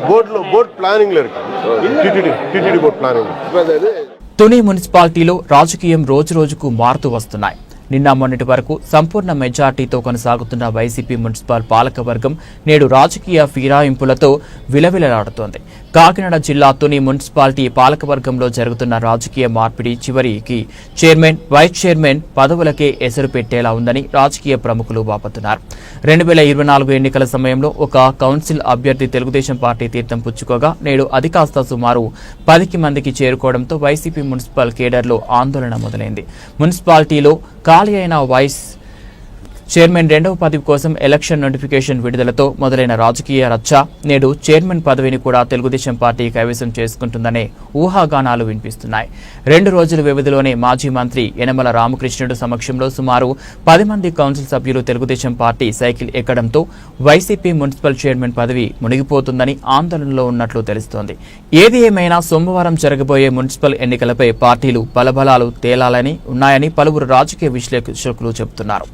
Board ప్లానింగ్లో TTD board planning. Tuni మున్సిపాలిటీలో రాజకీయం రోజురోజుకు మారుతూ వస్తున్నాయి. నిన్న మొన్నటి వరకు సంపూర్ణ మెజార్టీతో కొనసాగుతున్న వైసీపీ మున్సిపల్ పాలకవర్గం నేడు రాజకీయ ఫిరాయింపులతో విలవిలలాడుతోంది. కాకినాడ జిల్లా తుని మున్సిపాలిటీ పాలకవర్గంలో జరుగుతున్న రాజకీయ మార్పిడి చివరికి చైర్మన్, వైస్ చైర్మన్ పదవులకే ఎసరు పెట్టేలా ఉందని రాజకీయ ప్రముఖులు వాపోతున్నారు. 2024 ఎన్నికల సమయంలో ఒక కౌన్సిల్ అభ్యర్థి తెలుగుదేశం పార్టీ తీర్థం పుచ్చుకోగా నేడు అది కాస్త సుమారు 10 మందికి చేరుకోవడంతో వైసీపీ మున్సిపల్ కేడర్లో ఆందోళన మొదలైంది. మున్సిపాలిటీలో ఖాళీ అయిన వైస్ చైర్మన్ రెండవ పదవి కోసం ఎలక్షన్ నోటిఫికేషన్ విడుదలతో మొదలైన రాజకీయ రచ్చ నేడు చైర్మన్ పదవిని కూడా తెలుగుదేశం పార్టీ కైవసం చేసుకుంటుందనే ఊహాగానాలు వినిపిస్తున్నాయి. 2 రోజుల వ్యవధిలోనే మాజీ మంత్రి యనమల రామకృష్ణుడు సమక్షంలో సుమారు 10 మంది కౌన్సిల్ సభ్యులు తెలుగుదేశం పార్టీ సైకిల్ ఎక్కడంతో వైసీపీ మున్సిపల్ చైర్మన్ పదవి మునిగిపోతుందని ఆందోళనలో ఉన్నట్లు తెలుస్తోంది. ఏది ఏమైనా సోమవారం జరగబోయే మున్సిపల్ ఎన్నికలపై పార్టీలు బలబలాలు తేలాలని ఉన్నాయని పలువురు రాజకీయ విశ్లేషకులు చెబుతున్నారు.